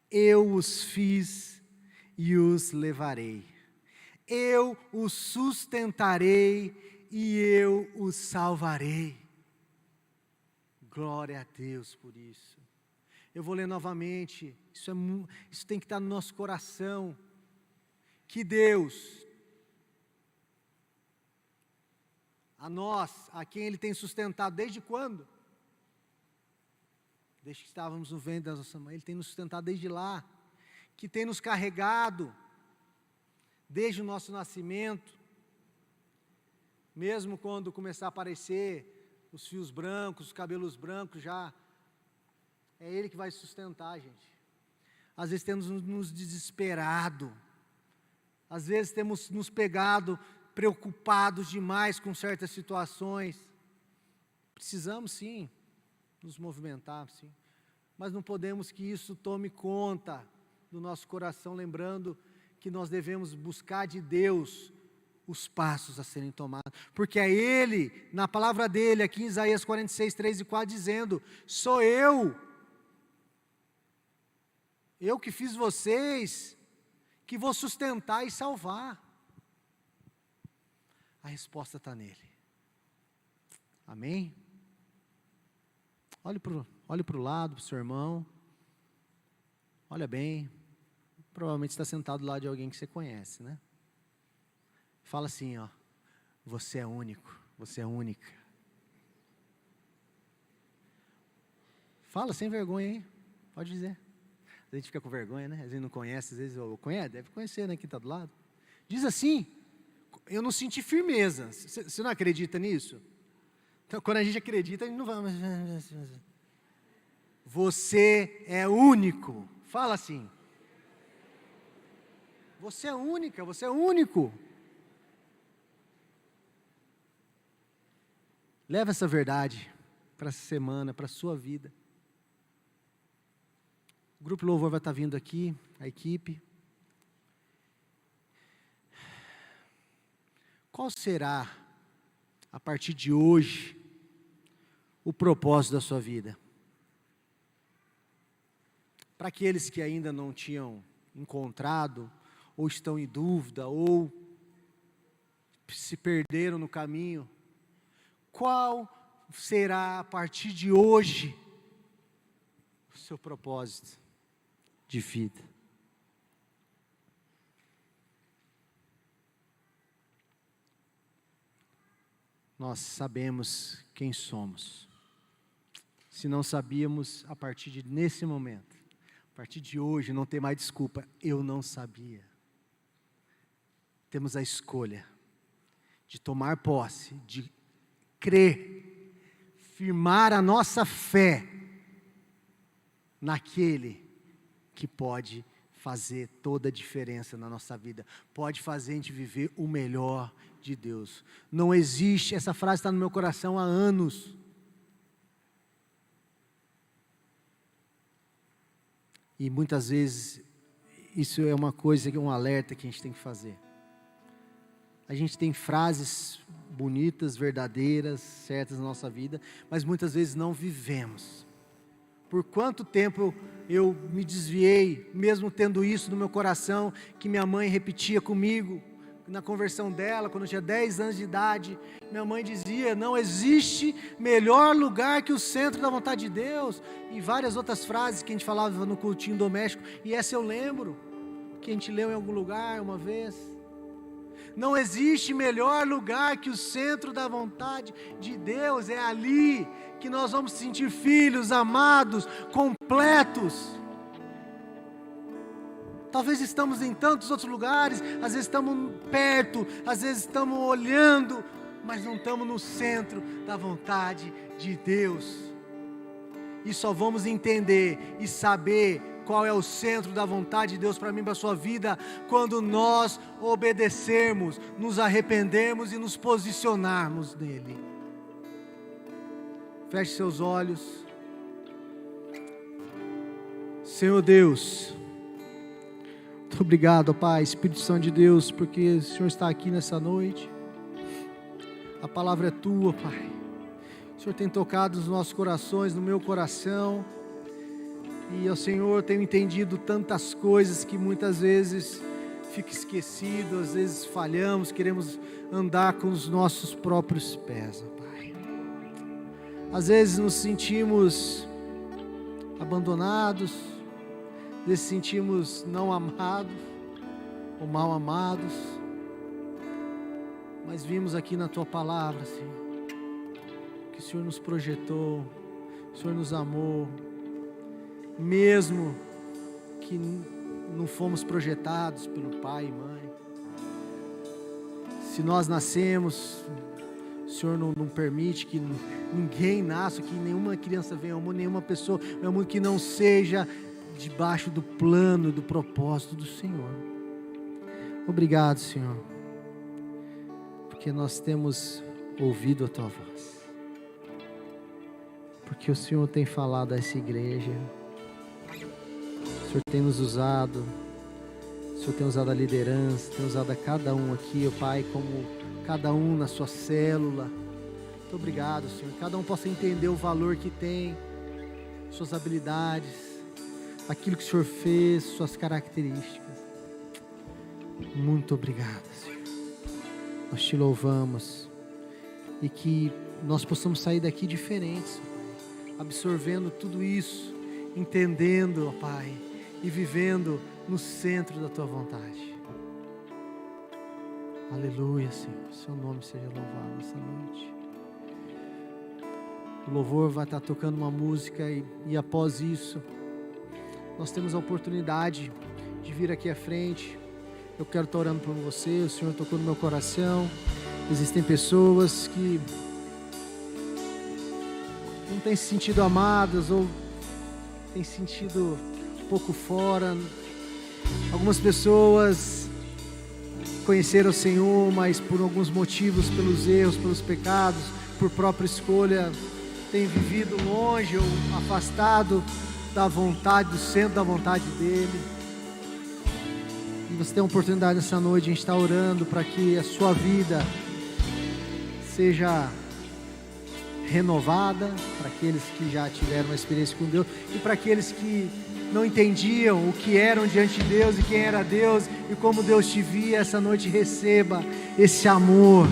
Eu os fiz e os levarei. Eu os sustentarei e eu os salvarei. Glória a Deus por isso. Eu vou ler novamente, isso tem que estar no nosso coração, que Deus, a nós, a quem Ele tem sustentado, desde quando? Desde que estávamos no ventre da nossa mãe, Ele tem nos sustentado desde lá, que tem nos carregado, desde o nosso nascimento, mesmo quando começar a aparecer os fios brancos, os cabelos brancos já, é Ele que vai sustentar, gente. Às vezes temos nos desesperado, às vezes temos nos pegado preocupados demais com certas situações. Precisamos sim nos movimentar, sim, mas não podemos que isso tome conta do nosso coração, lembrando que nós devemos buscar de Deus os passos a serem tomados, porque é Ele, na palavra dEle, aqui em Isaías 46, 3 e 4, dizendo: sou eu que fiz vocês, que vou sustentar e salvar. A resposta está nele. Amém? Olhe para o lado, para o seu irmão. Olha bem. Provavelmente está sentado do lado de alguém que você conhece, né? Fala assim, ó: você é único, você é única. Fala sem vergonha, hein? Pode dizer. A gente fica com vergonha, né? Às vezes não conhece, às vezes ou conhece, deve conhecer, né? Quem está do lado. Diz assim: eu não senti firmeza. Você não acredita nisso? Então, quando a gente acredita, a gente não vai. Você é único. Fala assim. Você é única, você é único. Leva essa verdade para essa semana, para a sua vida. O grupo Louvor vai estar vindo aqui, a equipe. Qual será, a partir de hoje, o propósito da sua vida? Para aqueles que ainda não tinham encontrado, ou estão em dúvida, ou se perderam no caminho, qual será, a partir de hoje, o seu propósito de vida? Nós sabemos quem somos. Se não sabíamos, a partir de nesse momento, a partir de hoje, não tem mais desculpa: eu não sabia. Temos a escolha de tomar posse, de crer, firmar a nossa fé naquele que pode fazer toda a diferença na nossa vida, pode fazer a gente viver o melhor de Deus. Não existe, essa frase está no meu coração há anos. E muitas vezes, isso é uma coisa, um alerta que a gente tem que fazer. A gente tem frases bonitas, verdadeiras, certas na nossa vida, mas muitas vezes não vivemos. Por quanto tempo eu me desviei, mesmo tendo isso no meu coração, que minha mãe repetia comigo, na conversão dela, quando eu tinha 10 anos de idade, minha mãe dizia: não existe melhor lugar que o centro da vontade de Deus, e várias outras frases que a gente falava no cultinho doméstico, e essa eu lembro, que a gente leu em algum lugar uma vez. Não existe melhor lugar que o centro da vontade de Deus, é ali que nós vamos sentir filhos, amados, completos. Talvez estamos em tantos outros lugares, às vezes estamos perto, às vezes estamos olhando, mas não estamos no centro da vontade de Deus. E só vamos entender e saber qual é o centro da vontade de Deus para mim, para a sua vida, quando nós obedecermos, nos arrependermos e nos posicionarmos nele. Feche seus olhos. Senhor Deus, muito obrigado, Pai, Espírito Santo de Deus, porque o Senhor está aqui nessa noite. A palavra é tua, Pai. O Senhor tem tocado nos nossos corações, no meu coração. E ao Senhor, tenho entendido tantas coisas que muitas vezes fica esquecido, às vezes falhamos, queremos andar com os nossos próprios pés, Pai. Às vezes nos sentimos abandonados, às vezes sentimos não amados ou mal amados, mas vimos aqui na Tua palavra, Senhor, que o Senhor nos projetou, o Senhor nos amou, mesmo que não fomos projetados pelo pai e mãe. Se nós nascemos, o Senhor não permite que ninguém nasça, que nenhuma criança venha ao mundo, nenhuma pessoa venha ao mundo que não seja debaixo do plano, do propósito do Senhor. Obrigado, Senhor, porque nós temos ouvido a Tua voz, porque o Senhor tem falado a essa igreja. O Senhor tem nos usado, o Senhor tem usado a liderança, tem usado a cada um aqui, ó Pai, como cada um na sua célula. Muito obrigado, Senhor, que cada um possa entender o valor que tem, suas habilidades, aquilo que o Senhor fez, suas características. Muito obrigado, Senhor. Nós te louvamos e que nós possamos sair daqui diferentes, Pai, absorvendo tudo isso, entendendo, ó Pai, e vivendo no centro da Tua vontade. Aleluia, Senhor, Seu nome seja louvado essa noite. O louvor vai estar tocando uma música e após isso nós temos a oportunidade de vir aqui à frente. Eu quero estar orando por você, o Senhor tocou no meu coração. Existem pessoas que não têm se sentido amadas ou têm se sentido um pouco fora. Algumas pessoas conheceram o Senhor, mas por alguns motivos, pelos erros, pelos pecados, por própria escolha, têm vivido longe ou afastado da vontade, do centro da vontade dEle. E você tem a oportunidade nessa noite, a gente está orando para que a sua vida seja renovada, para aqueles que já tiveram uma experiência com Deus e para aqueles que não entendiam o que eram diante de Deus e quem era Deus e como Deus te via. Essa noite receba esse amor.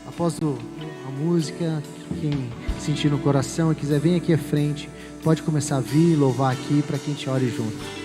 Após a música, quem sentir no coração e quiser, vem aqui à frente, pode começar a vir, louvar aqui para que a gente ore junto.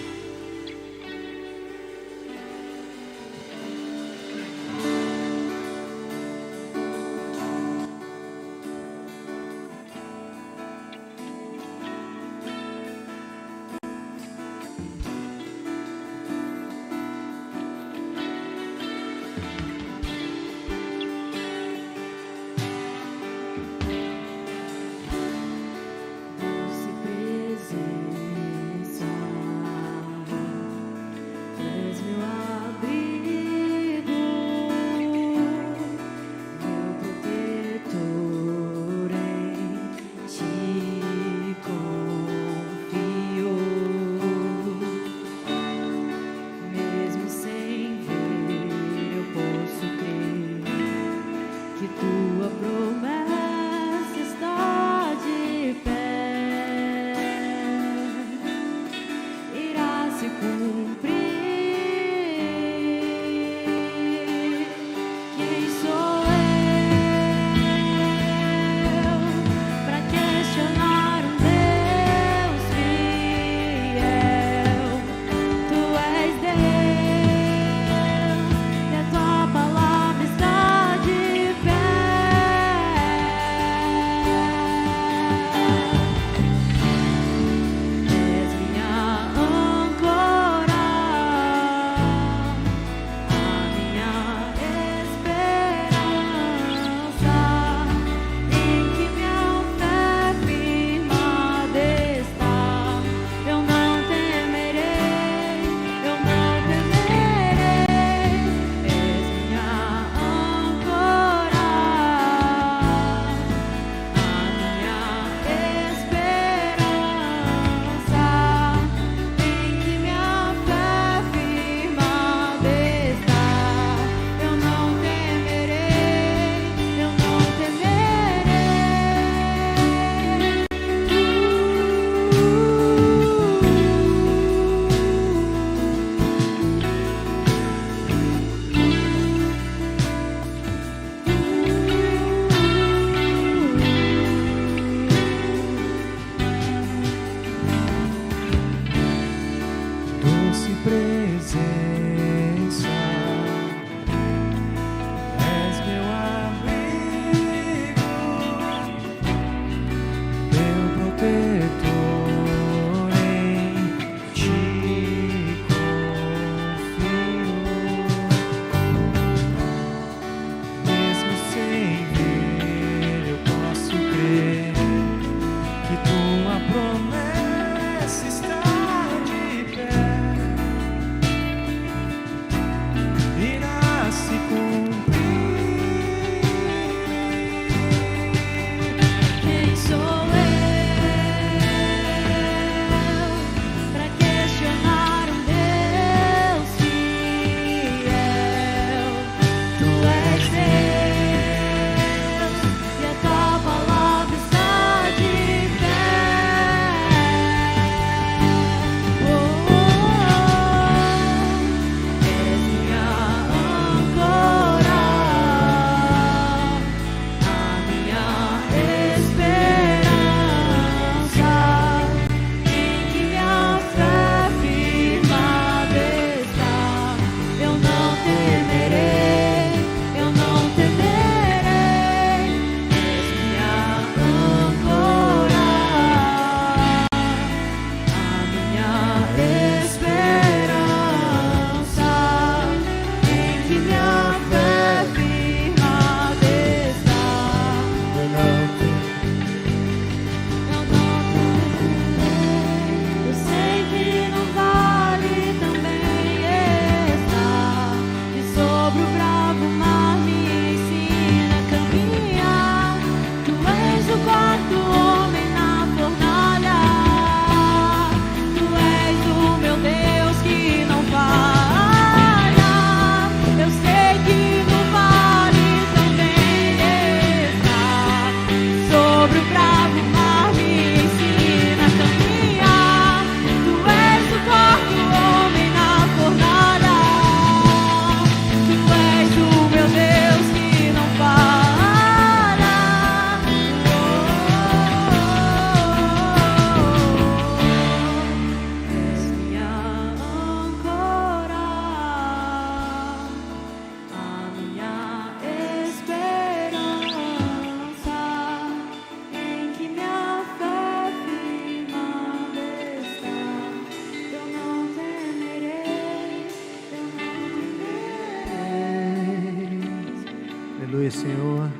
Aleluia, Senhor.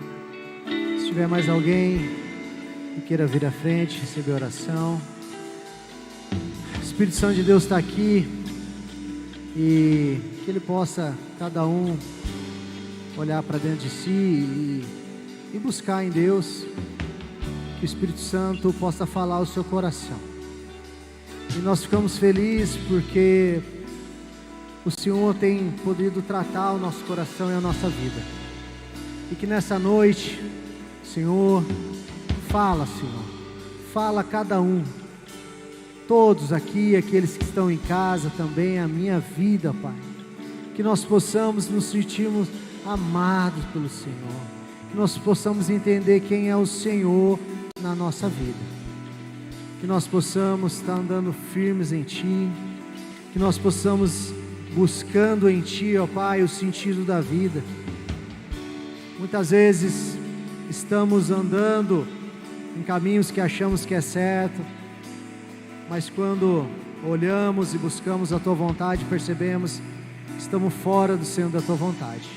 Se tiver mais alguém que queira vir à frente, receber oração. O Espírito Santo de Deus está aqui e que Ele possa, cada um, olhar para dentro de si e buscar em Deus, que o Espírito Santo possa falar ao seu coração. E nós ficamos felizes porque o Senhor tem podido tratar o nosso coração e a nossa vida. E que nessa noite, Senhor, fala, Senhor, fala a cada um, todos aqui, aqueles que estão em casa também, a minha vida, Pai. Que nós possamos nos sentirmos amados pelo Senhor, que nós possamos entender quem é o Senhor na nossa vida, que nós possamos estar andando firmes em Ti, que nós possamos buscando em Ti, ó Pai, o sentido da vida. Muitas vezes estamos andando em caminhos que achamos que é certo, mas quando olhamos e buscamos a Tua vontade, percebemos que estamos fora do centro da Tua vontade.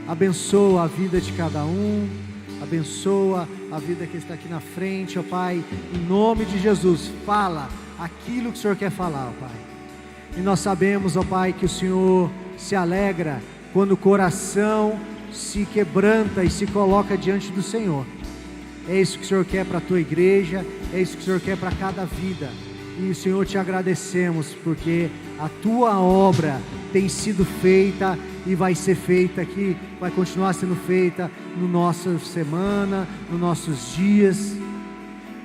Abençoa a vida de cada um, abençoa a vida que está aqui na frente, ó Pai, em nome de Jesus. Fala aquilo que o Senhor quer falar, ó Pai. E nós sabemos, ó Pai, que o Senhor se alegra quando o coração se quebranta e se coloca diante do Senhor. É isso que o Senhor quer para a Tua igreja, é isso que o Senhor quer para cada vida. E, Senhor, te agradecemos porque a Tua obra tem sido feita e vai ser feita aqui, vai continuar sendo feita na nossa semana, nos nossos dias.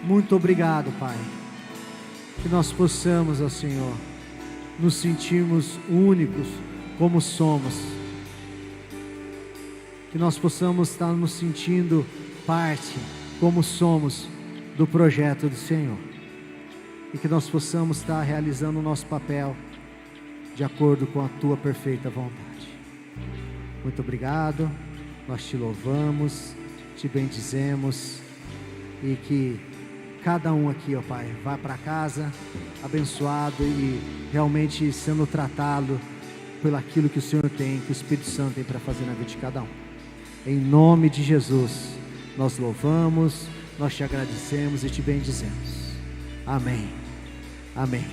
Muito obrigado, Pai. Que nós possamos, ó Senhor, nos sentirmos únicos como somos. Que nós possamos estar nos sentindo parte, como somos, do projeto do Senhor. E que nós possamos estar realizando o nosso papel de acordo com a Tua perfeita vontade. Muito obrigado, nós Te louvamos, Te bendizemos, e que cada um aqui, ó Pai, vá para casa abençoado e realmente sendo tratado pelo aquilo que o Senhor tem, que o Espírito Santo tem para fazer na vida de cada um. Em nome de Jesus, nós louvamos, nós Te agradecemos e Te bendizemos. Amém. Amém.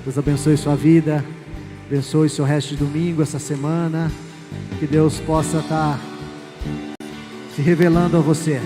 Deus abençoe sua vida, abençoe seu resto de domingo, essa semana. Que Deus possa estar se revelando a você.